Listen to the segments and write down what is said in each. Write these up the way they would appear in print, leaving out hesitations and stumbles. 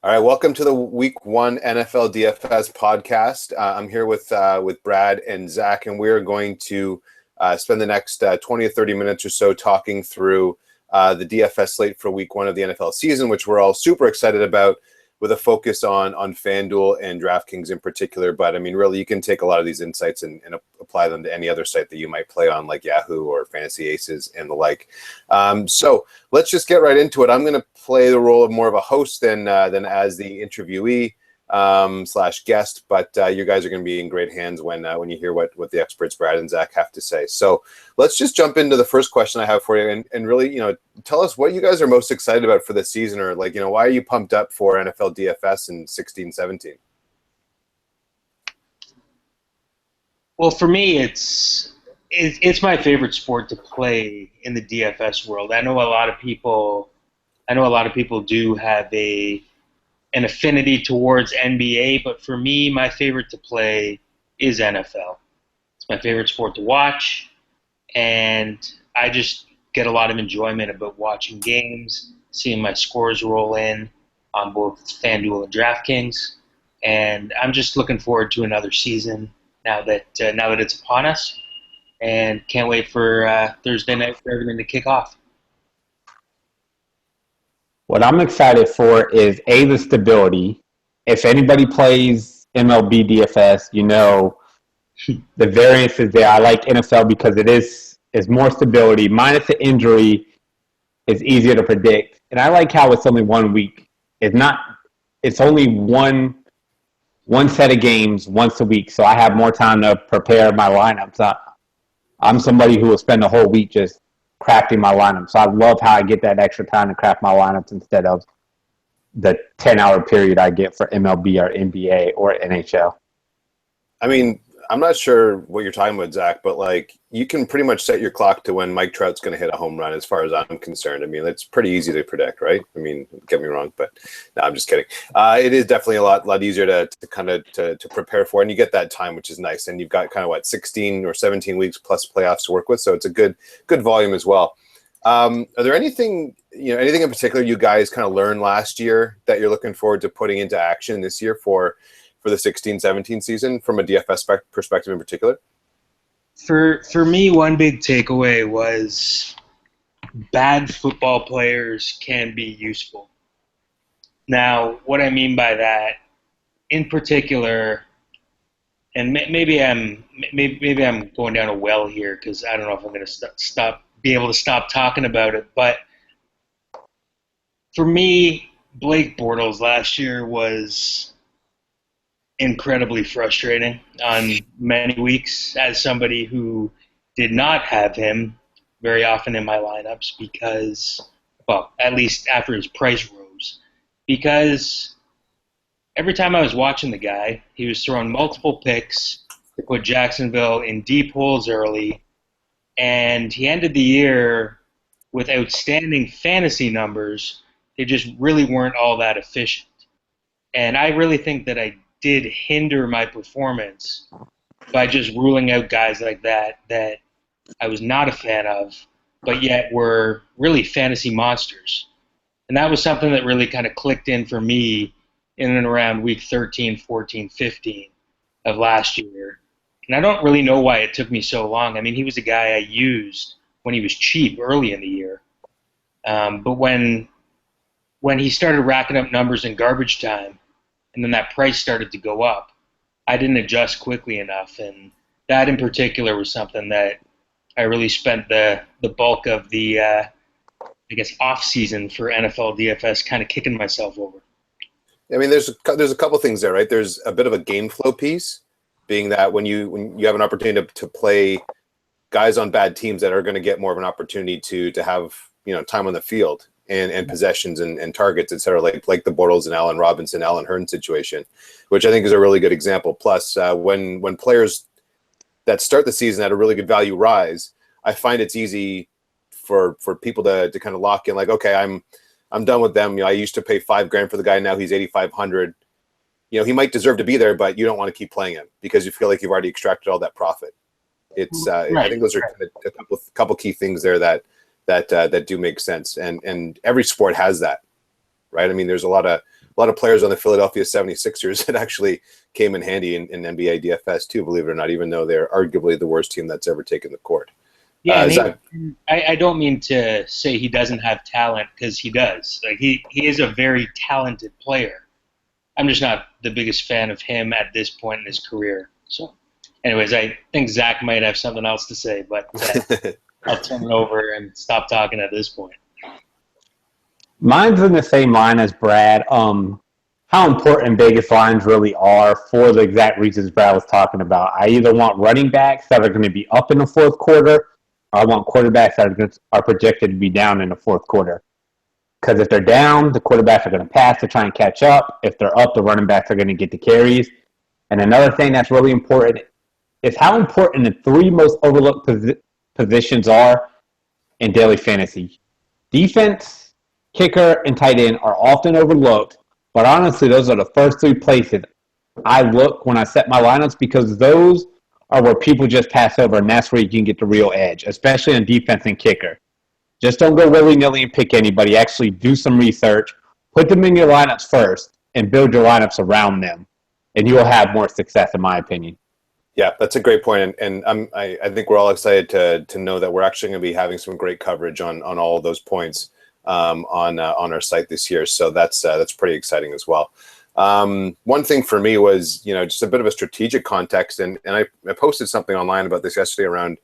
All right, welcome to the Week 1 NFL DFS podcast. I'm here with Brad and Zach, and we're going to spend the next 20 or 30 minutes or so talking through the DFS slate for Week 1 of the NFL season, which we're all super excited about, with a focus on FanDuel and DraftKings in particular. But I mean, really, you can take a lot of these insights and apply them to any other site that you might play on, like Yahoo or Fantasy Aces and the like. So let's just get right into it. I'm going to play the role of more of a host than as the interviewee / guest, but you guys are going to be in great hands when you hear what the experts Brad and Zach have to say. So let's just jump into the first question I have for you, and really, tell us what you guys are most excited about for this season, or why are you pumped up for NFL DFS in 16-17? Well, for me, it's my favorite sport to play in the DFS world. I know a lot of people do have an affinity towards NBA, but for me, my favorite to play is NFL. It's my favorite sport to watch, and I just get a lot of enjoyment about watching games, seeing my scores roll in on both FanDuel and DraftKings, and I'm just looking forward to another season now that it's upon us, and can't wait for Thursday night for everything to kick off. What I'm excited for is the stability. If anybody plays MLB DFS, the variance is there. I like NFL because it is more stability. Minus the injury, it's easier to predict. And I like how it's only 1 week. It's only one set of games once a week, so I have more time to prepare my lineups. I'm somebody who will spend the whole week just crafting my lineup. So I love how I get that extra time to craft my lineups instead of the 10-hour period I get for MLB or NBA or NHL. I mean, I'm not sure what you're talking about, Zach, but you can pretty much set your clock to when Mike Trout's going to hit a home run, as far as I'm concerned. I mean, it's pretty easy to predict, right? I mean, get me wrong, but no, I'm just kidding. It is definitely a lot easier to kind of to prepare for, and you get that time, which is nice. And you've got kind of 16 or 17 weeks plus playoffs to work with, so it's a good volume as well. Are there anything in particular you guys kind of learned last year that you're looking forward to putting into action this year for the 16-17 season from a DFS perspective in particular? For me, one big takeaway was bad football players can be useful. Now, what I mean by that, in particular, and maybe I'm going down a well here because I don't know if I'm going to be able to stop talking about it, but for me, Blake Bortles last year was incredibly frustrating on many weeks as somebody who did not have him very often in my lineups because, well, at least after his price rose, because every time I was watching the guy, he was throwing multiple picks to put Jacksonville in deep holes early, and he ended the year with outstanding fantasy numbers. They just really weren't all that efficient. And I really think that I did hinder my performance by just ruling out guys like that I was not a fan of, but yet were really fantasy monsters. And that was something that really kind of clicked in for me in and around week 13, 14, 15 of last year. And I don't really know why it took me so long. I mean, he was a guy I used when he was cheap early in the year. But when he started racking up numbers in garbage time, and then that price started to go up, I didn't adjust quickly enough, and that in particular was something that I really spent the bulk of the off season for NFL DFS kind of kicking myself over. I mean, there's a couple things there, right? There's a bit of a game flow piece, being that when you have an opportunity to play guys on bad teams that are going to get more of an opportunity to have time on the field and possessions and targets, et cetera, like the Bortles and Allen Robinson, Allen Hurns situation, which I think is a really good example. Plus, when players that start the season at a really good value rise, I find it's easy for people to kind of lock in, okay, I'm done with them. I used to pay $5,000 for the guy. Now he's $8,500. He might deserve to be there, but you don't want to keep playing him because you feel like you've already extracted all that profit. It's right. I think those are a couple key things there that do make sense, and every sport has that, right? I mean, there's a lot of players on the Philadelphia 76ers that actually came in handy in NBA DFS too, believe it or not, even though they're arguably the worst team that's ever taken the court. Yeah, I don't mean to say he doesn't have talent, because he does. Like he is a very talented player. I'm just not the biggest fan of him at this point in his career. So, anyways, I think Zach might have something else to say, but I'll turn it over and stop talking at this point. Mine's in the same line as Brad. How important Vegas lines really are for the exact reasons Brad was talking about. I either want running backs that are going to be up in the fourth quarter, or I want quarterbacks that are projected to be down in the fourth quarter. Because if they're down, the quarterbacks are going to pass to try and catch up. If they're up, the running backs are going to get the carries. And another thing that's really important is how important the three most overlooked positions are in daily fantasy. Defense, kicker, and tight end are often overlooked, but honestly, those are the first three places I look when I set my lineups, because those are where people just pass over, and that's where you can get the real edge, especially on defense and kicker. Just don't go willy-nilly and pick anybody. Actually do some research, put them in your lineups first, and build your lineups around them, and you'll have more success, in my opinion. Yeah, that's a great point, and I think we're all excited to know that we're actually going to be having some great coverage on all of those points on our site this year. So that's pretty exciting as well. One thing for me was, just a bit of a strategic context, and I posted something online about this yesterday around,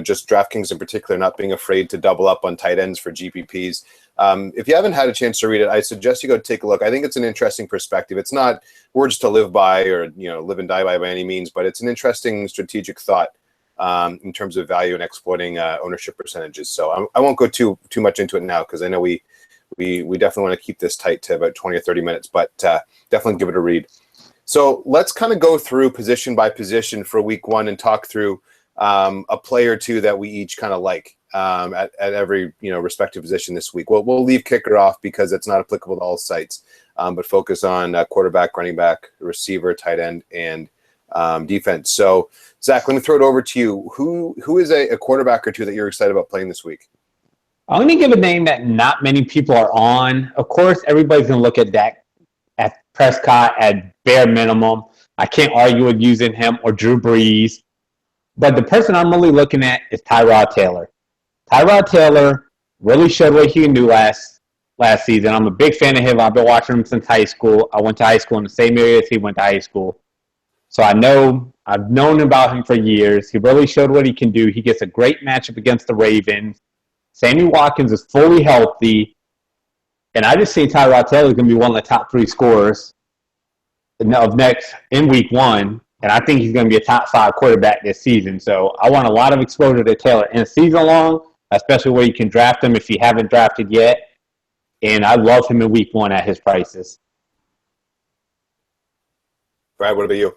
just DraftKings in particular not being afraid to double up on tight ends for GPPs. If you haven't had a chance to read it, I suggest you go take a look. I think it's an interesting perspective. It's not words to live by or live and die by any means, but it's an interesting strategic thought in terms of value and exploiting ownership percentages. So I won't go too much into it now, because I know we definitely want to keep this tight to about 20 or 30 minutes, but definitely give it a read. So let's kind of go through position by position for week one and talk through a play or two that we each kind of like at every respective position this week. We'll leave kicker off because it's not applicable to all sites, but focus on quarterback, running back, receiver, tight end, and defense. So Zach, let me throw it over to you. Who is a quarterback or two that you're excited about playing this week? I'm going to give a name that not many people are on. Of course, everybody's going to look at Dak, at Prescott at bare minimum. I can't argue with using him or Drew Brees. But the person I'm really looking at is Tyrod Taylor. Tyrod Taylor really showed what he can do last season. I'm a big fan of him. I've been watching him since high school. I went to high school in the same area as he went to high school. So I've known about him for years. He really showed what he can do. He gets a great matchup against the Ravens. Sammy Watkins is fully healthy. And I just see Tyrod Taylor is going to be one of the top three scorers in week one. And I think he's going to be a top 5 quarterback this season. So I want a lot of exposure to Taylor in season long, especially where you can draft him if you haven't drafted yet. And I love him in week one at his prices. Brad, what about you?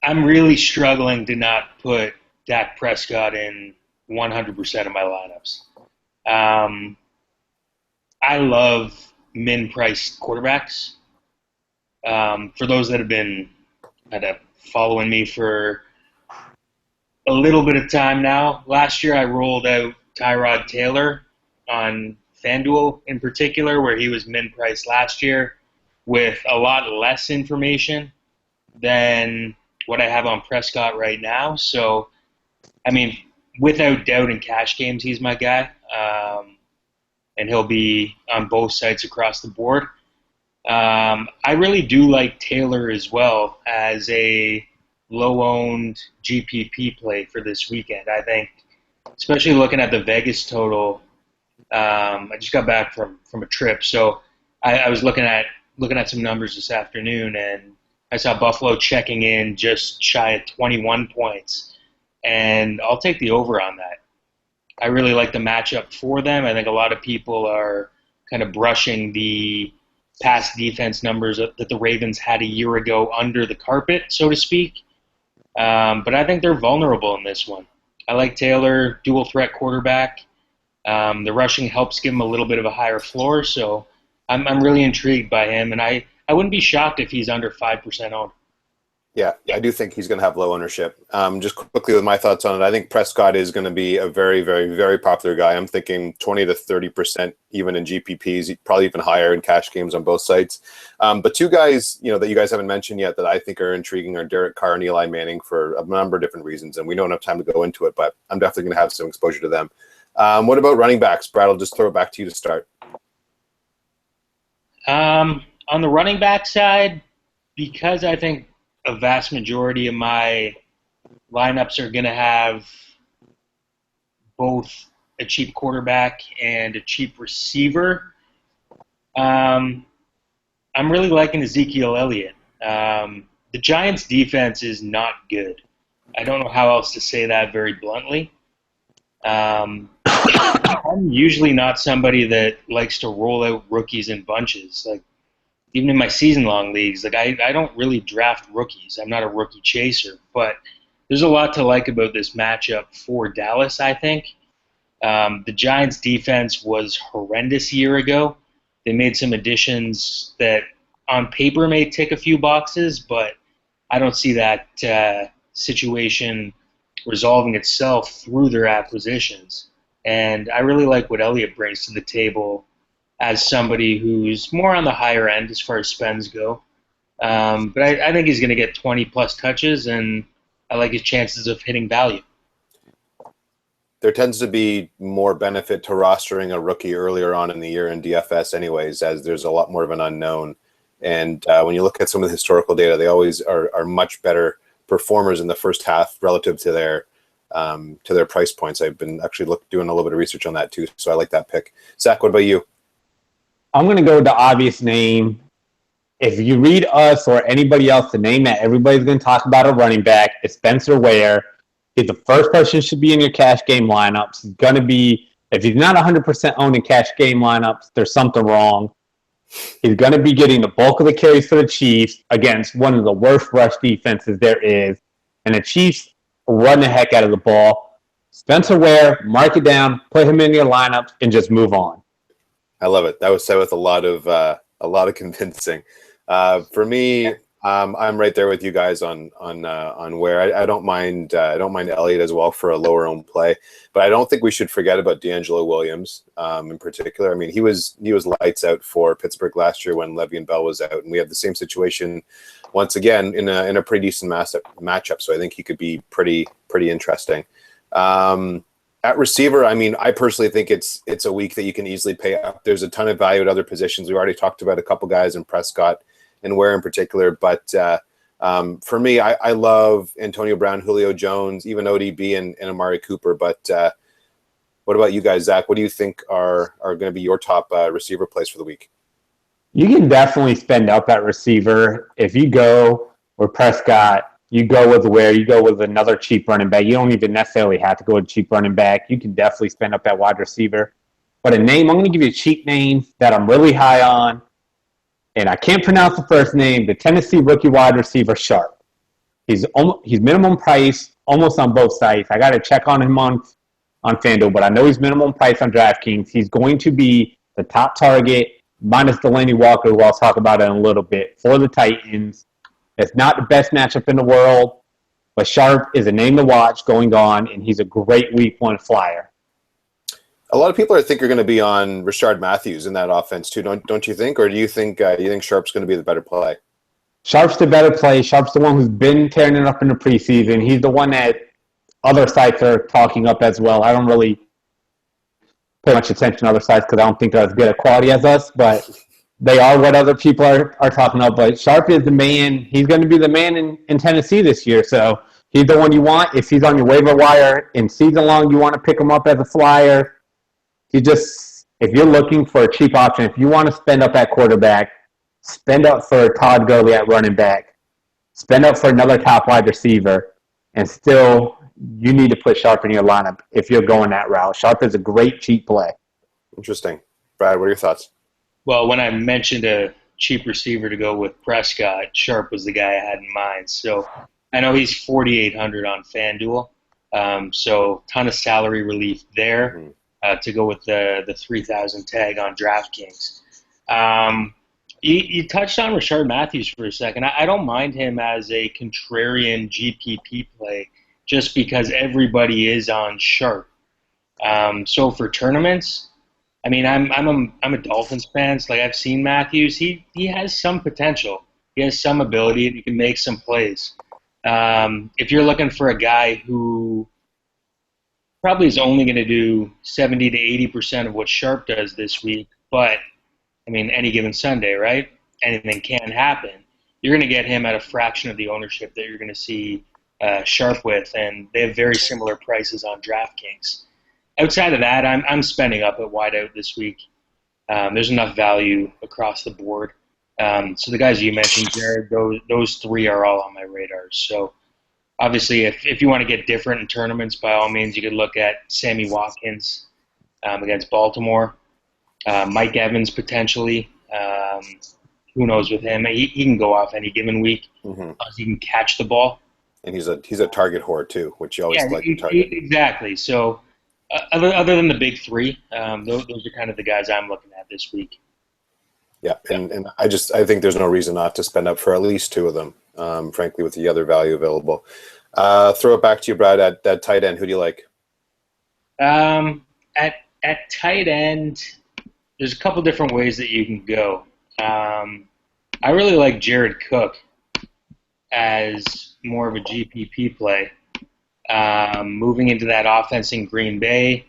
I'm really struggling to not put Dak Prescott in 100% of my lineups. I love min-priced quarterbacks. For those that have been following me for a little bit of time now, last year I rolled out Tyrod Taylor on FanDuel in particular, where he was min-priced last year with a lot less information than what I have on Prescott right now. So, I mean, without doubt in cash games, he's my guy. And he'll be on both sides across the board. I really do like Taylor as well as a low-owned GPP play for this weekend. I think, especially looking at the Vegas total, I just got back from a trip, so I was looking at some numbers this afternoon, and I saw Buffalo checking in just shy of 21 points, and I'll take the over on that. I really like the matchup for them. I think a lot of people are kind of brushing the pass defense numbers that the Ravens had a year ago under the carpet, so to speak. But I think they're vulnerable in this one. I like Taylor, dual threat quarterback. The rushing helps give him a little bit of a higher floor, so I'm really intrigued by him, and I wouldn't be shocked if he's under 5% owned. Yeah, I do think he's going to have low ownership. Just quickly with my thoughts on it, I think Prescott is going to be a very, very, very popular guy. I'm thinking 20 to 30% even in GPPs, probably even higher in cash games on both sites. But two guys, that you guys haven't mentioned yet that I think are intriguing are Derek Carr and Eli Manning for a number of different reasons, and we don't have time to go into it, but I'm definitely going to have some exposure to them. What about running backs? Brad, I'll just throw it back to you to start. On the running back side, because I think a vast majority of my lineups are going to have both a cheap quarterback and a cheap receiver, I'm really liking Ezekiel Elliott. The Giants' defense is not good. I don't know how else to say that very bluntly. I'm usually not somebody that likes to roll out rookies in bunches. Like, even in my season-long leagues, I don't really draft rookies. I'm not a rookie chaser, but there's a lot to like about this matchup for Dallas, I think. The Giants' defense was horrendous a year ago. They made some additions that on paper may tick a few boxes, but I don't see that situation resolving itself through their acquisitions. And I really like what Elliott brings to the table as somebody who's more on the higher end as far as spends go. But I think he's going to get 20-plus touches, and I like his chances of hitting value. There tends to be more benefit to rostering a rookie earlier on in the year in DFS anyways, as there's a lot more of an unknown. And when you look at some of the historical data, they always are much better performers in the first half relative to their price points. I've been actually doing a little bit of research on that too, so I like that pick. Zach, what about you? I'm going to go with the obvious name. If you read us or anybody else, the name that everybody's going to talk about a running back is Spencer Ware. He's the first person should be in your cash game lineups. He's going to be, if he's not 100% owned in cash game lineups, there's something wrong. He's going to be getting the bulk of the carries for the Chiefs against one of the worst rush defenses there is. And the Chiefs run the heck out of the ball. Spencer Ware, mark it down, put him in your lineups, and just move on. I love it. That was said with a lot of convincing. For me, I'm right there with you guys on Ware. I don't mind Elliott as well for a lower owned play, but I don't think we should forget about D'Angelo Williams in particular. I mean, he was lights out for Pittsburgh last year when Le'Veon Bell was out, and we have the same situation once again in a pretty decent matchup. So I think he could be pretty interesting. At receiver, I mean, I personally think it's a week that you can easily pay up. There's a ton of value at other positions. We already talked about a couple guys in Prescott and Ware in particular, but for me, I love Antonio Brown, Julio Jones, even ODB and Amari Cooper. But what about you guys, Zach? What do you think are going to be your top receiver plays for the week? You can definitely spend up at receiver. If you go with Prescott, you go with Ware, you go with another cheap running back. You don't even necessarily have to go with a cheap running back. You can definitely spend up at wide receiver. But a name, I'm going to give you a cheap name that I'm really high on, and I can't pronounce the first name, the Tennessee rookie wide receiver, Sharp. He's minimum price almost on both sites. I got to check on him on FanDuel, but I know he's minimum price on DraftKings. He's going to be the top target, minus Delanie Walker, who I'll talk about in a little bit, for the Titans. It's not the best matchup in the world, but Sharp is a name to watch going on, and he's a great week one flyer. A lot of people I think are going to be on Rishard Matthews in that offense too, don't you think? Or do you think Sharp's going to be the better play? Sharp's the better play. Sharp's the one who's been tearing it up in the preseason. He's the one that other sites are talking up as well. I don't really pay much attention to other sites because I don't think they're as good at quality as us, but they are what other people are talking about. But Sharp is the man. He's going to be the man in Tennessee this year. So he's the one you want. If he's on your waiver wire in season long, you want to pick him up as a flyer. If you're looking for a cheap option, if you want to spend up at quarterback, spend up for Todd Gurley at running back, spend up for another top wide receiver, and still you need to put Sharp in your lineup if you're going that route. Sharp is a great cheap play. Interesting. Brad, what are your thoughts? Well, when I mentioned a cheap receiver to go with Prescott, Sharp was the guy I had in mind. So I know he's 4,800 on FanDuel, so ton of salary relief there to go with the 3,000 tag on DraftKings. You touched on Rishard Matthews for a second. I don't mind him as a contrarian GPP play just because everybody is on sharp. So for tournaments, I mean, I'm a Dolphins fan. So like I've seen Matthews. He has some potential. He has some ability. He can make some plays. If you're looking for a guy who probably is only going to do 70 to 80% of what Sharp does this week, but I mean, any given Sunday, right? Anything can happen. You're going to get him at a fraction of the ownership that you're going to see Sharp with, and they have very similar prices on DraftKings. Outside of that, I'm spending up at wideout this week. There's enough value across the board. So the guys you mentioned, Jared, those three are all on my radar. So obviously, if you want to get different in tournaments, by all means, you could look at Sammy Watkins against Baltimore. Mike Evans potentially. Who knows with him? He can go off any given week. Mm-hmm. He can catch the ball. And he's a target whore too, which you always like to target. Exactly. So other than the big three, those are kind of the guys I'm looking at this week. Yeah, and I think there's no reason not to spend up for at least two of them, frankly, with the other value available. Throw it back to you, Brad, at tight end. Who do you like? At tight end, there's a couple different ways that you can go. I really like Jared Cook as more of a GPP play. Moving into that offense in Green Bay,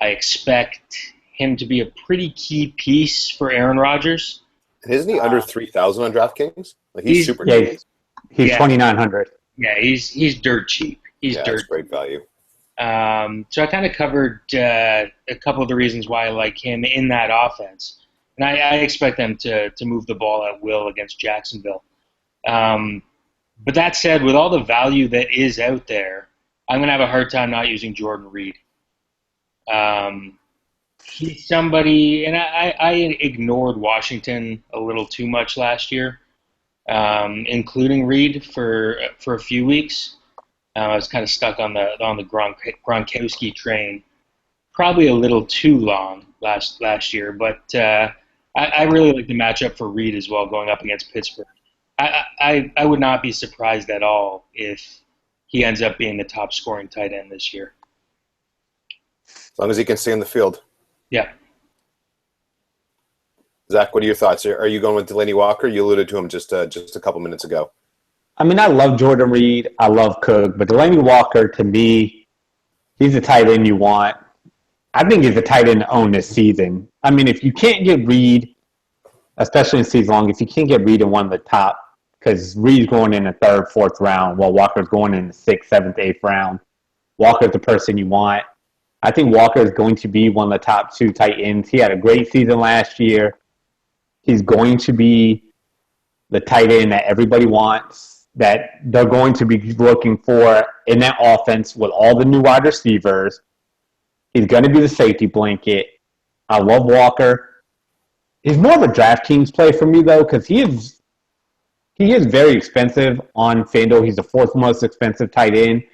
I expect him to be a pretty key piece for Aaron Rodgers. And isn't he under 3,000 on DraftKings? Like he's super cheap. He's 2,900. Yeah, he's dirt cheap. That's great value. So I kind of covered a couple of the reasons why I like him in that offense. And I expect them to move the ball at will against Jacksonville. But that said, with all the value that is out there, I'm going to have a hard time not using Jordan Reed. He's somebody, and I ignored Washington a little too much last year, including Reed for a few weeks. I was kind of stuck on the Gronkowski train, probably a little too long last year. But I really like the matchup for Reed as well, going up against Pittsburgh. I would not be surprised at all if he ends up being the top scoring tight end this year. As long as he can stay in the field. Yeah. Zach, what are your thoughts? Are you going with Delanie Walker? You alluded to him just a couple minutes ago. I mean, I love Jordan Reed. I love Cook. But Delanie Walker, to me, he's the tight end you want. I think he's the tight end to own this season. I mean, if you can't get Reed, especially in season long, if you can't get Reed in one of the top, because Reed's going in the third, fourth round, while Walker's going in the sixth, seventh, eighth round, Walker's the person you want. I think Walker is going to be one of the top two tight ends. He had a great season last year. He's going to be the tight end that everybody wants, that they're going to be looking for in that offense with all the new wide receivers. He's going to be the safety blanket. I love Walker. He's more of a DraftKings play for me, though, because he is very expensive on FanDuel. He's the fourth most expensive tight end.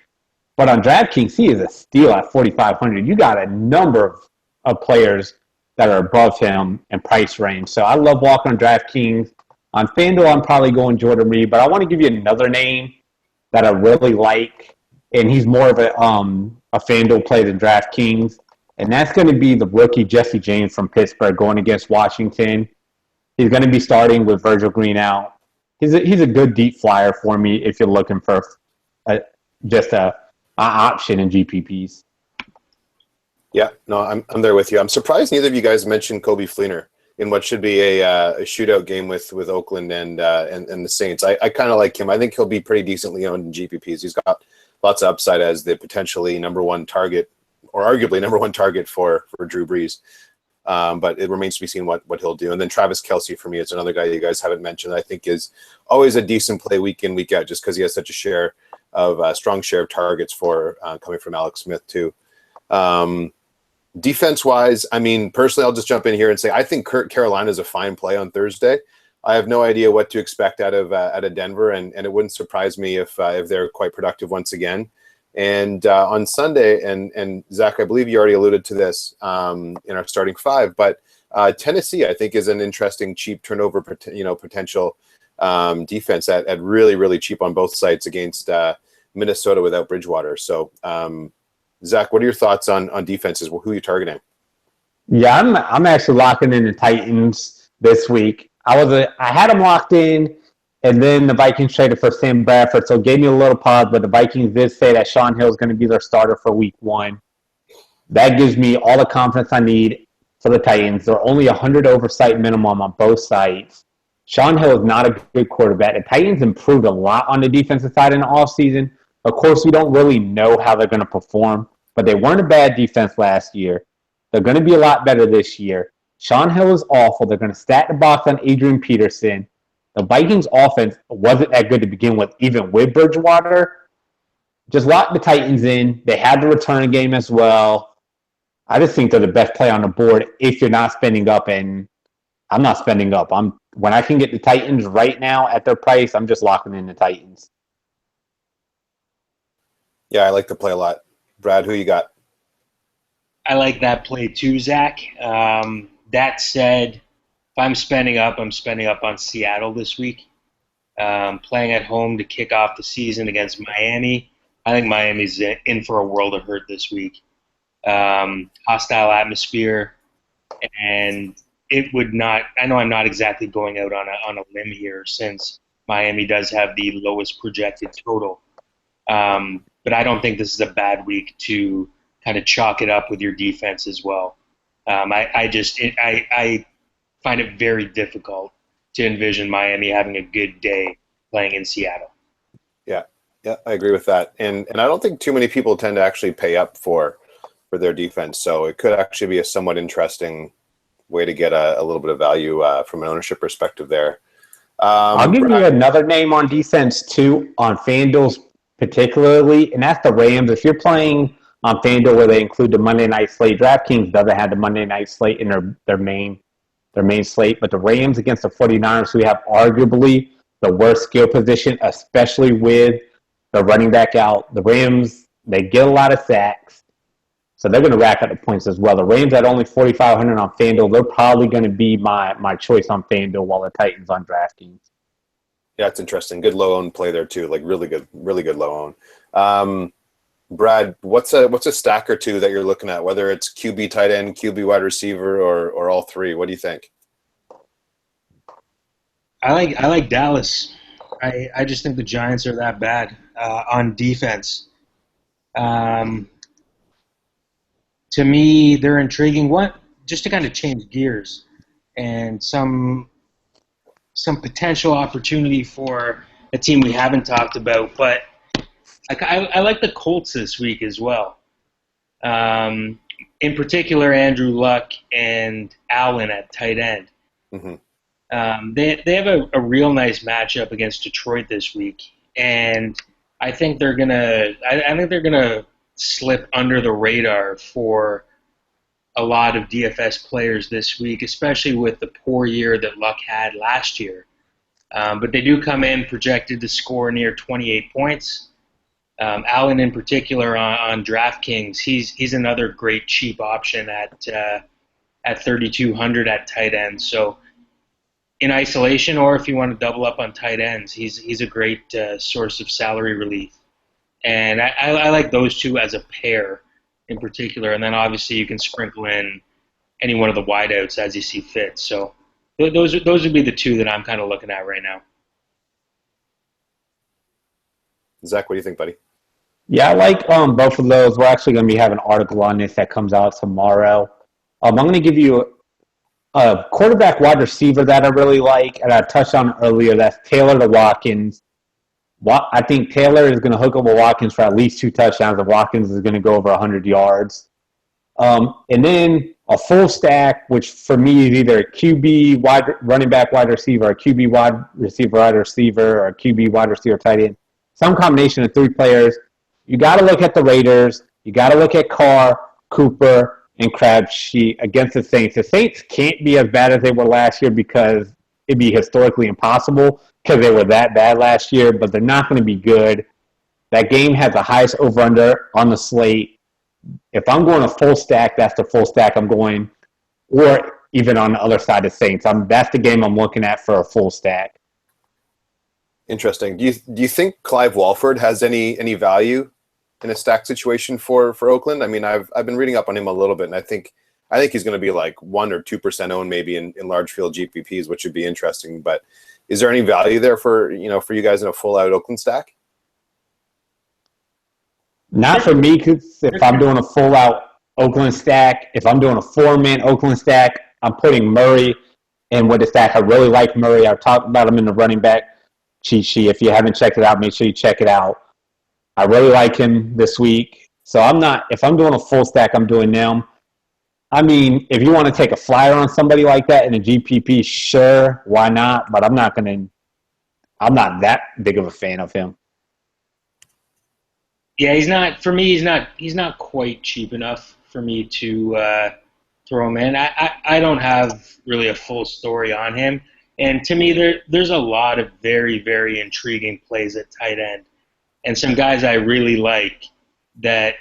But on DraftKings, he is a steal at $4,500. You got a number of players that are above him in price range. So I love Walker on DraftKings. On FanDuel, I'm probably going Jordan Reed. But I want to give you another name that I really like, and he's more of a FanDuel play than DraftKings. And that's going to be the rookie Jesse James from Pittsburgh going against Washington. He's going to be starting with Virgil Green out. He's a good deep flyer for me if you're looking for just an option in GPPs. Yeah, no, I'm there with you. I'm surprised neither of you guys mentioned Coby Fleener in what should be a shootout game with Oakland and the Saints. I kind of like him. I think he'll be pretty decently owned in GPPs. He's got lots of upside as the potentially number one target, or arguably number one target for Drew Brees. But it remains to be seen what he'll do. And then Travis Kelce, for me, is another guy you guys haven't mentioned. I think is always a decent play week in, week out, just because he has such a strong share of targets for coming from Alex Smith too. Defense-wise, I mean, personally, I'll just jump in here and say I think Carolina is a fine play on Thursday. I have no idea what to expect out of Denver, and it wouldn't surprise me if they're quite productive once again. And on Sunday, and Zach, I believe you already alluded to this in our starting five, but Tennessee, I think, is an interesting cheap turnover, potential defense at really, really cheap on both sides against Minnesota without Bridgewater. So, Zach, what are your thoughts on defenses? Who are you targeting? Yeah, I'm actually locking in the Titans this week. I had them locked in, and then the Vikings traded for Sam Bradford, so it gave me a little pause. But the Vikings did say that Sean Hill is going to be their starter for Week 1. That gives me all the confidence I need for the Titans. They're only 100 oversight minimum on both sides. Sean Hill is not a good quarterback. The Titans improved a lot on the defensive side in the offseason. Of course, we don't really know how they're going to perform, but they weren't a bad defense last year. They're going to be a lot better this year. Sean Hill is awful. They're going to stack the box on Adrian Peterson. The Vikings offense wasn't that good to begin with, even with Bridgewater. Just lock the Titans in. They had the return game as well. I just think they're the best play on the board if you're not spending up, and I'm not spending up. When I can get the Titans right now at their price, I'm just locking in the Titans. Yeah, I like the play a lot. Brad, who you got? I like that play too, Zach. That said, if I'm spending up on Seattle this week. Playing at home to kick off the season against Miami. I think Miami's in for a world of hurt this week. Hostile atmosphere, and it would not. I know I'm not exactly going out on a limb here, since Miami does have the lowest projected total. But I don't think this is a bad week to kind of chalk it up with your defense as well. I find it very difficult to envision Miami having a good day playing in Seattle. Yeah, I agree with that. And I don't think too many people tend to actually pay up for their defense. So it could actually be a somewhat interesting way to get a little bit of value from an ownership perspective there. I'll give you another name on defense too, on FanDuel's particularly, and that's the Rams. If you're playing on FanDuel where they include the Monday night slate, DraftKings doesn't have the Monday night slate in their main slate, but the Rams against the 49ers, who have arguably the worst skill position, especially with the running back out. The Rams, they get a lot of sacks, so they're going to rack up the points as well. The Rams at only 4,500 on FanDuel, they're probably going to be my choice on FanDuel, while the Titans on DraftKings. Yeah, it's interesting. Good low own play there too. Like really good low own. Brad, what's a stack or two that you're looking at? Whether it's QB tight end, QB wide receiver, or all three. What do you think? I like Dallas. I just think the Giants are that bad on defense. To me, they're intriguing. Just to kind of change gears and some potential opportunity for a team we haven't talked about, but I like the Colts this week as well. In particular, Andrew Luck and Allen at tight end. Mm-hmm. They have a real nice matchup against Detroit this week, and I think they're gonna slip under the radar for a lot of DFS players this week, especially with the poor year that Luck had last year. But they do come in projected to score near 28 points. Allen, in particular, on DraftKings, he's another great cheap option at 3,200 at tight end. So in isolation, or if you want to double up on tight ends, he's a great source of salary relief. And I like those two as a pair in particular. And then obviously you can sprinkle in any one of the wideouts as you see fit. So those would be the two that I'm kind of looking at right now. Zach, what do you think, buddy? Yeah, I like both of those. We're actually going to be having an article on this that comes out tomorrow. I'm going to give you a quarterback wide receiver that I really like, and I touched on it earlier. That's Taylor to Watkins. I think Taylor is going to hook up with Watkins for at least 2 touchdowns, and Watkins is going to go over 100 yards. And then a full stack, which for me is either a QB running back wide receiver, a QB wide receiver, or a QB wide receiver tight end. Some combination of 3 players. You got to look at the Raiders. You got to look at Carr, Cooper, and Crabtree against the Saints. The Saints can't be as bad as they were last year because it'd be historically impossible because they were that bad last year, but they're not going to be good. That game has the highest over-under on the slate. If I'm going a full stack, that's the full stack I'm going. Or even on the other side of Saints. That's the game I'm looking at for a full stack. Interesting. Do you think Clive Walford has any value in a stack situation for Oakland? I mean, I've been reading up on him a little bit, and I think he's going to be like 1 or 2% owned maybe in large field GPPs, which would be interesting. But is there any value there for you guys in a full out Oakland stack? Not for me, because if I'm doing a full out Oakland stack, if I'm doing a 4-man Oakland stack, I'm putting Murray in with the stack. I really like Murray. I've talked about him in the running back cheat sheet. If you haven't checked it out, make sure you check it out. I really like him this week. So if I'm doing a full stack, I'm doing them. I mean, if you want to take a flyer on somebody like that in a GPP, sure, why not? But I'm not that big of a fan of him. Yeah, he's not quite cheap enough for me to throw him in. I don't have really a full story on him. And to me, there's a lot of very, very intriguing plays at tight end. And some guys I really like that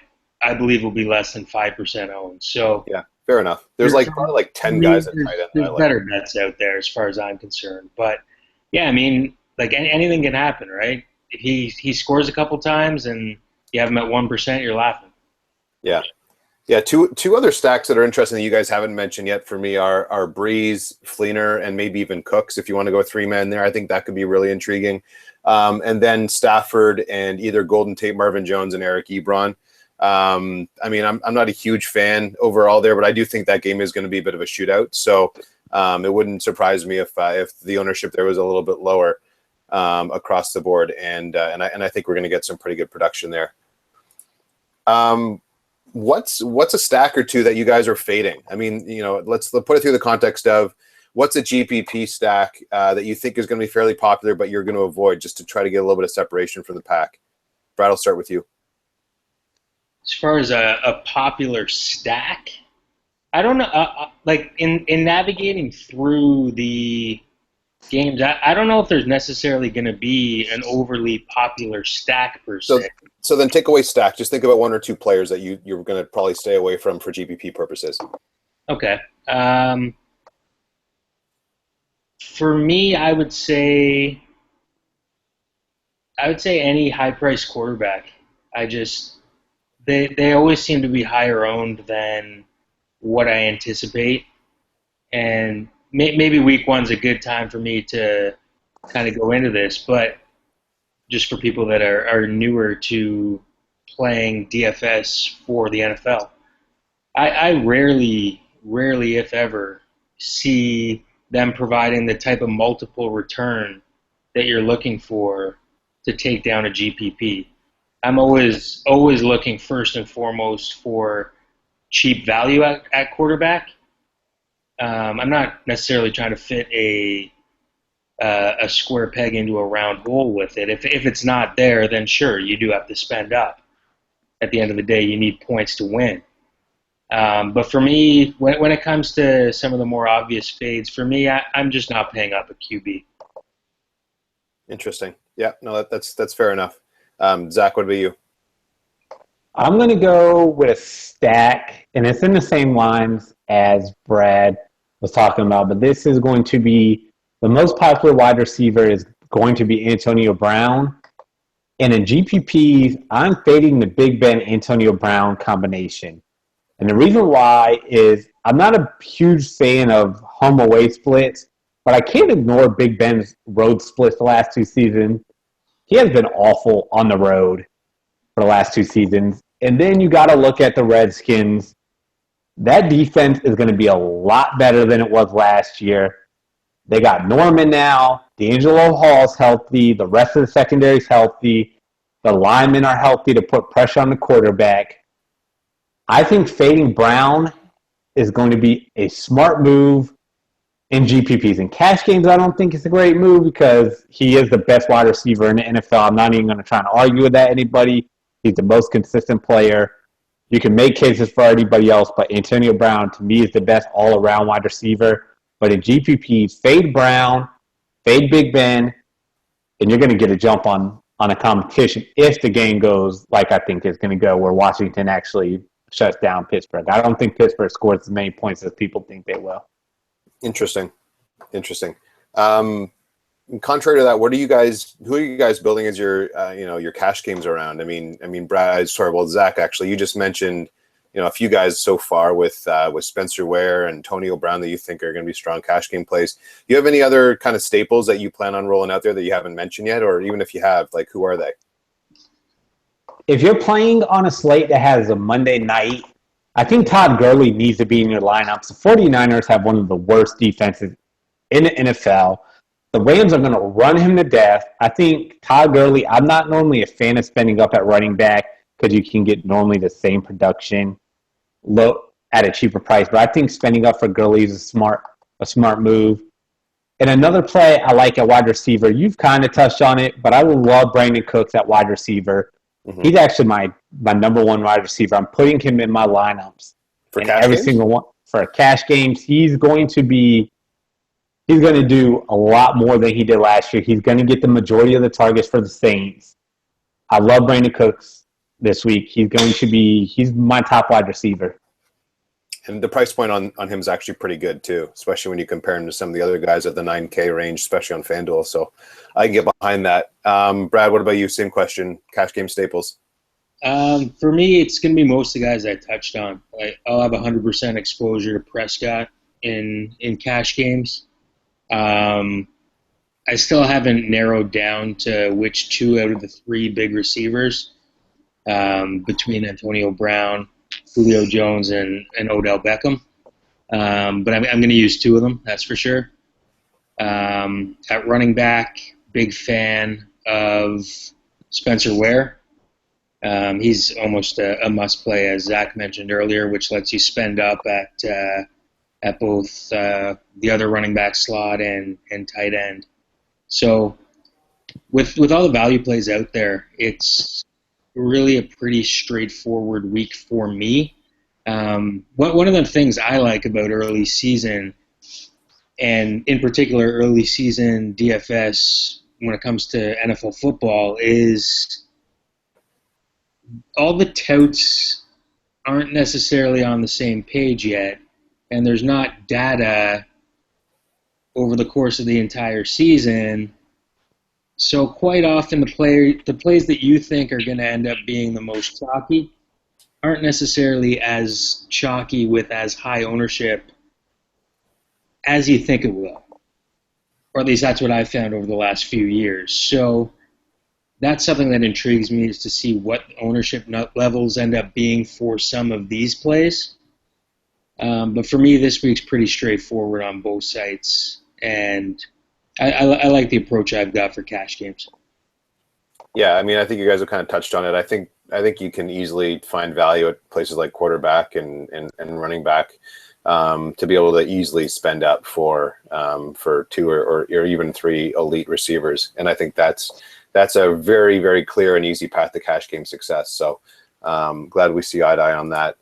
I believe will be less than 5% owned. So yeah, fair enough. There's probably 10 guys at tight end. There's better bets out there as far as I'm concerned. But, yeah, I mean, anything can happen, right? He scores a couple times and you have him at 1%, you're laughing. Yeah. Yeah, two other stacks that are interesting that you guys haven't mentioned yet for me are Breeze, Fleener, and maybe even Cooks. If you want to go 3-man there, I think that could be really intriguing. And then Stafford and either Golden Tate, Marvin Jones, and Eric Ebron. I mean, I'm not a huge fan overall there, but I do think that game is going to be a bit of a shootout. So it wouldn't surprise me if the ownership there was a little bit lower across the board. And I think we're going to get some pretty good production there. What's a stack or two that you guys are fading? I mean, let's put it through the context of what's a GPP stack that you think is going to be fairly popular, but you're going to avoid just to try to get a little bit of separation from the pack. Brad, I'll start with you. As far as a popular stack, I don't know. In navigating through the games, I don't know if there's necessarily going to be an overly popular stack per se. So then take away stack. Just think about 1 or 2 players that you're going to probably stay away from for GPP purposes. Okay. For me, I would say any high-priced quarterback. They always seem to be higher owned than what I anticipate, and maybe week 1's a good time for me to kind of go into this, but just for people that are newer to playing DFS for the NFL, I rarely, if ever, see them providing the type of multiple return that you're looking for to take down a GPP. I'm always looking first and foremost for cheap value at quarterback. I'm not necessarily trying to fit a square peg into a round hole with it. If it's not there, then sure, you do have to spend up. At the end of the day, you need points to win. But for me, when it comes to some of the more obvious fades, for me, I'm just not paying up a QB. Interesting. Yeah, no, that's fair enough. Zach, what about you? I'm going to go with a stack, and it's in the same lines as Brad was talking about, but this is going to be the most popular wide receiver is going to be Antonio Brown. And in GPPs, I'm fading the Big Ben Antonio Brown combination. And the reason why is I'm not a huge fan of home away splits, but I can't ignore Big Ben's road splits the last 2 seasons. He has been awful on the road for the last 2 seasons. And then you got to look at the Redskins. That defense is going to be a lot better than it was last year. They got Norman now. D'Angelo Hall's healthy. The rest of the secondary is healthy. The linemen are healthy to put pressure on the quarterback. I think fading Brown is going to be a smart move in GPPs. In cash games, I don't think it's a great move because he is the best wide receiver in the NFL. I'm not even going to try and argue with that anybody. He's the most consistent player. You can make cases for anybody else, but Antonio Brown, to me, is the best all-around wide receiver. But in GPPs, fade Brown, fade Big Ben, and you're going to get a jump on a competition if the game goes like I think it's going to go, where Washington actually shuts down Pittsburgh. I don't think Pittsburgh scores as many points as people think they will. Interesting. Contrary to that, who are you guys building as your your cash games around? I mean, Brad, Zach, actually, you just mentioned, a few guys so far with Spencer Ware and Antonio Brown that you think are going to be strong cash game plays. Do you have any other kind of staples that you plan on rolling out there that you haven't mentioned yet, or even if you have, like, who are they? If you're playing on a slate that has a Monday night, I think Todd Gurley needs to be in your lineups. The 49ers have one of the worst defenses in the NFL. The Rams are going to run him to death. I think Todd Gurley, I'm not normally a fan of spending up at running back because you can get normally the same production at a cheaper price. But I think spending up for Gurley is a smart move. And another play I like at wide receiver, you've kind of touched on it, but I will love Brandon Cooks at wide receiver. Mm-hmm. He's actually my number one wide receiver. I'm putting him in my lineups. For cash games? Single one. For cash games, he's going to do a lot more than he did last year. He's going to get the majority of the targets for the Saints. I love Brandon Cooks this week. He's my top wide receiver. And the price point on him is actually pretty good too, especially when you compare him to some of the other guys at the 9K range, especially on FanDuel. So I can get behind that. Brad, what about you? Same question. Cash game staples. For me, it's going to be most of the guys I touched on. I'll have 100% exposure to Prescott in cash games. I still haven't narrowed down to which two out of the three big receivers between Antonio Brown, Julio Jones, and Odell Beckham. But I'm going to use two of them, that's for sure. At running back, big fan of Spencer Ware. He's almost a must-play, as Zach mentioned earlier, which lets you spend up at both the other running back slot and tight end. So with all the value plays out there, it's really a pretty straightforward week for me. One of the things I like about early season, and in particular early season DFS when it comes to NFL football, is all the touts aren't necessarily on the same page yet, and there's not data over the course of the entire season. So quite often the plays that you think are going to end up being the most chalky aren't necessarily as chalky with as high ownership as you think it will. Or at least that's what I've found over the last few years. So that's something that intrigues me, is to see what ownership levels end up being for some of these plays. But for me, this week's pretty straightforward on both sites, and I like the approach I've got for cash games. Yeah, I mean, I think you guys have kind of touched on it. I think you can easily find value at places like quarterback and running back to be able to easily spend up for two or even three elite receivers, and I think that's a very, very clear and easy path to cash game success. So glad we see eye to eye on that.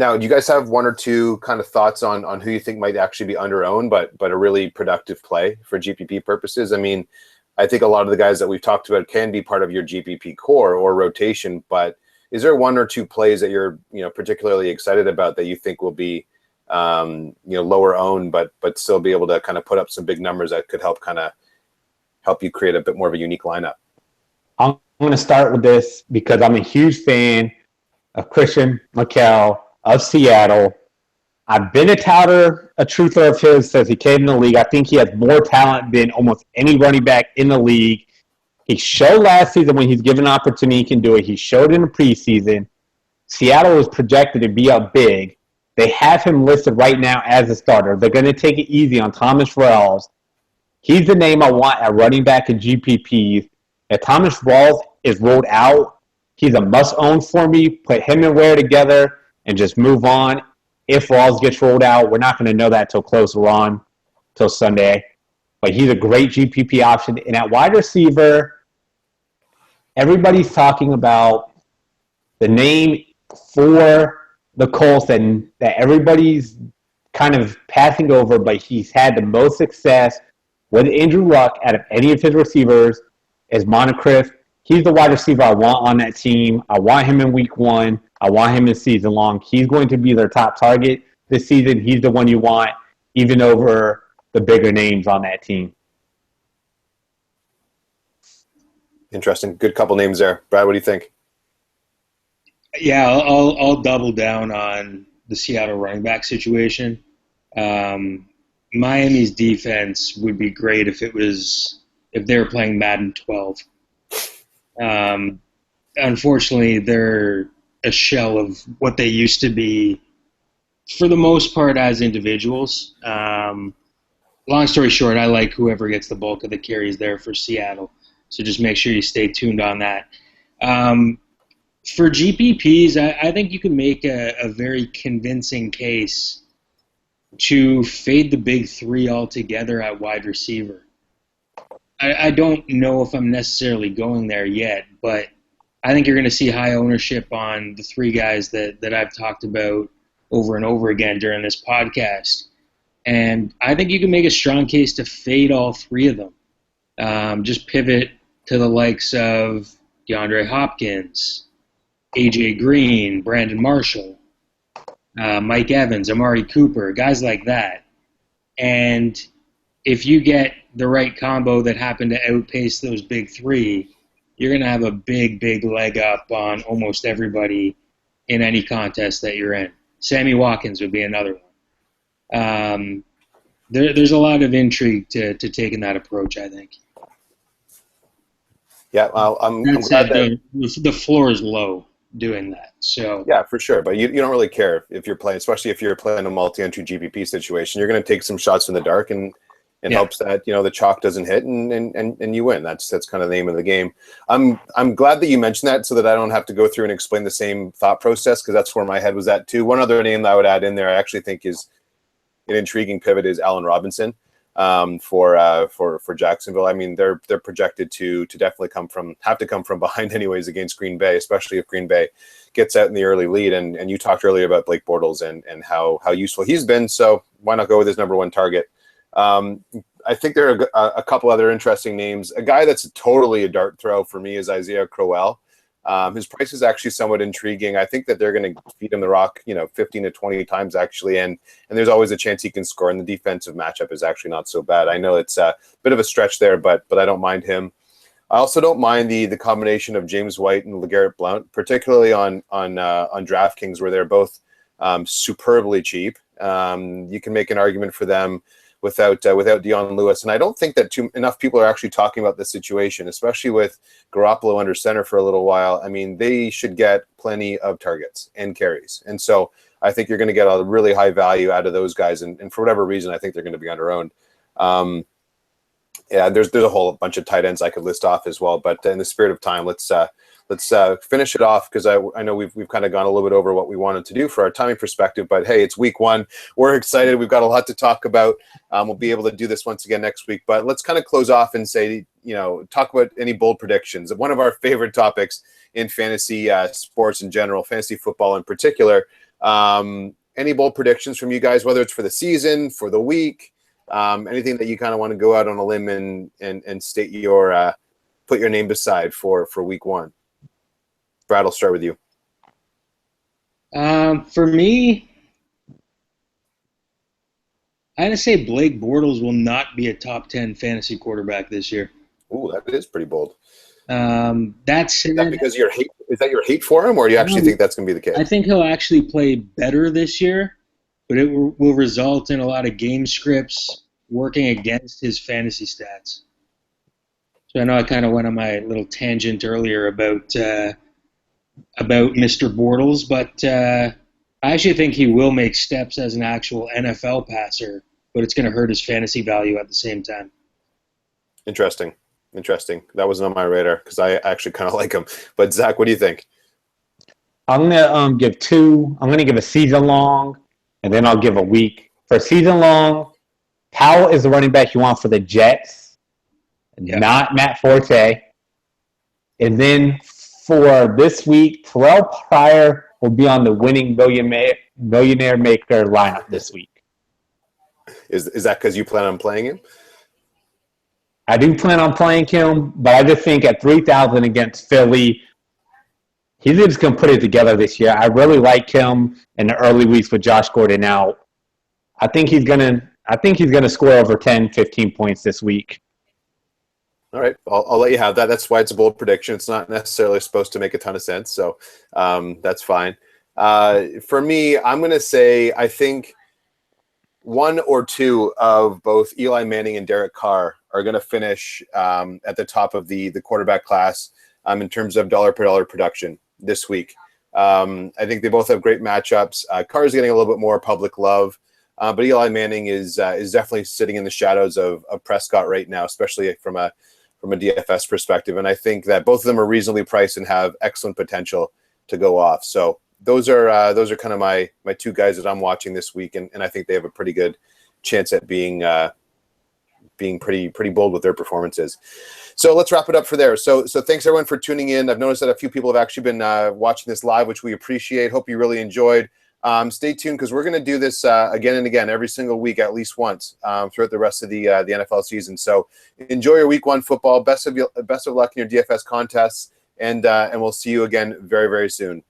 Now, do you guys have one or two kind of thoughts on who you think might actually be under-owned, but a really productive play for GPP purposes? I mean, I think a lot of the guys that we've talked about can be part of your GPP core or rotation, but is there one or two plays that you're particularly excited about that you think will be lower owned, but still be able to kind of put up some big numbers that could help you create a bit more of a unique lineup? I'm going to start with this because I'm a huge fan of Christian McCall of Seattle. I've been a truther of his since he came in the league. I think he has more talent than almost any running back in the league. He showed last season when he's given an opportunity he can do it. He showed in the preseason. Seattle was projected to be up big. They have him listed right now as a starter. They're going to take it easy on Thomas Rawls. He's the name I want at running back in GPPs. If Thomas Rawls is rolled out, he's a must-own for me. Put him and Ware together and just move on. If Rawls gets rolled out, we're not going to know that till closer on, till Sunday. But he's a great GPP option. And at wide receiver, everybody's talking about the name for the Colts that everybody's kind of passing over, but he's had the most success with Andrew Luck out of any of his receivers is Moncrief. He's the wide receiver I want on that team. I want him in week one. I want him in season long. He's going to be their top target. this season, he's the one you want, even over the bigger names on that team. Interesting. Good couple names there. Brad, what do you think? Yeah, I'll double down on the Seattle running back situation. Miami's defense would be great if they were playing Madden 12. Unfortunately, they're a shell of what they used to be for the most part as individuals. Long story short, I like whoever gets the bulk of the carries there for Seattle. So just make sure you stay tuned on that. For GPPs, I think you can make a very convincing case to fade the big three altogether at wide receiver. I don't know if I'm necessarily going there yet, but I think you're going to see high ownership on the three guys that I've talked about over and over again during this podcast. And I think you can make a strong case to fade all three of them. Just pivot to the likes of DeAndre Hopkins, A.J. Green, Brandon Marshall, Mike Evans, Amari Cooper, guys like that. And if you get the right combo that happen to outpace those big three, you're going to have a big, big leg up on almost everybody in any contest that you're in. Sammy Watkins would be another one. There's a lot of intrigue to taking that approach, I think. Yeah, well, I'm glad that the floor is low doing that. So yeah, for sure. But you don't really care if you're playing, especially if you're playing a multi-entry GPP situation. You're going to take some shots in the dark and hopes that the chalk doesn't hit and you win. That's kind of the name of the game. I'm glad that you mentioned that so that I don't have to go through and explain the same thought process, because that's where my head was at too. One other name that I would add in there I actually think is an intriguing pivot is Allen Robinson. For Jacksonville. I mean, they're projected to definitely have to come from behind anyways against Green Bay, especially if Green Bay gets out in the early lead. And you talked earlier about Blake Bortles and how useful he's been. So why not go with his number one target? I think there are a couple other interesting names. A guy that's totally a dart throw for me is Isaiah Crowell. His price is actually somewhat intriguing. I think that they're going to feed him the rock, 15 to 20 times actually, and there's always a chance he can score. And the defensive matchup is actually not so bad. I know it's a bit of a stretch there, but I don't mind him. I also don't mind the combination of James White and LeGarrette Blount, particularly on DraftKings, where they're both superbly cheap. You can make an argument for them without Dion Lewis. And I don't think that enough people are actually talking about this situation, especially with Garoppolo under center for a little while. I mean, they should get plenty of targets and carries. And so I think you're going to get a really high value out of those guys. And for whatever reason, I think they're going to be underowned. There's a whole bunch of tight ends I could list off as well. But in the spirit of time, let's finish it off, because I know we've kind of gone a little bit over what we wanted to do for our timing perspective. But hey, it's week one. We're excited. We've got a lot to talk about. We'll be able to do this once again next week. But let's kind of close off and say, talk about any bold predictions. One of our favorite topics in fantasy sports in general, fantasy football in particular. Any bold predictions from you guys, whether it's for the season, for the week, anything that you kind of want to go out on a limb and state your put your name beside for week one. Brad, I'll start with you. For me, I had to say Blake Bortles will not be a top 10 fantasy quarterback this year. Ooh, that is pretty bold. That's is that because your hate? Is that your hate for him, or do you actually think that's going to be the case? I think he'll actually play better this year, but it will result in a lot of game scripts working against his fantasy stats. So I know I kind of went on my little tangent earlier about Mr. Bortles, but I actually think he will make steps as an actual NFL passer, but it's going to hurt his fantasy value at the same time. Interesting. That wasn't on my radar because I actually kind of like him. But Zach, what do you think? I'm going to give two. I'm going to give a season long, and then I'll give a week. For season long, Powell is the running back you want for the Jets, not Matt Forte. And then for this week, Terrell Pryor will be on the winning millionaire maker lineup this week. Is that because you plan on playing him? I do plan on playing him, but I just think at 3,000 against Philly, he's just going to put it together this year. I really like him in the early weeks with Josh Gordon out. I think he's going to score over 10, 15 points this week. All right, I'll let you have that. That's why it's a bold prediction. It's not necessarily supposed to make a ton of sense, so that's fine. For me, I'm going to say I think one or two of both Eli Manning and Derek Carr are going to finish at the top of the quarterback class in terms of dollar-per-dollar production this week. I think they both have great matchups. Carr is getting a little bit more public love, but Eli Manning is definitely sitting in the shadows of Prescott right now, especially from a DFS perspective. And I think that both of them are reasonably priced and have excellent potential to go off. So those are kind of my two guys that I'm watching this week, and I think they have a pretty good chance at being pretty bold with their performances. So let's wrap it up for there. So thanks everyone for tuning in. I've noticed that a few people have actually been watching this live, which we appreciate. Hope you really enjoyed. Stay tuned because we're going to do this again and again every single week, at least once throughout the rest of the NFL season. So enjoy your week one football. Best of luck in your DFS contests, and we'll see you again very, very soon.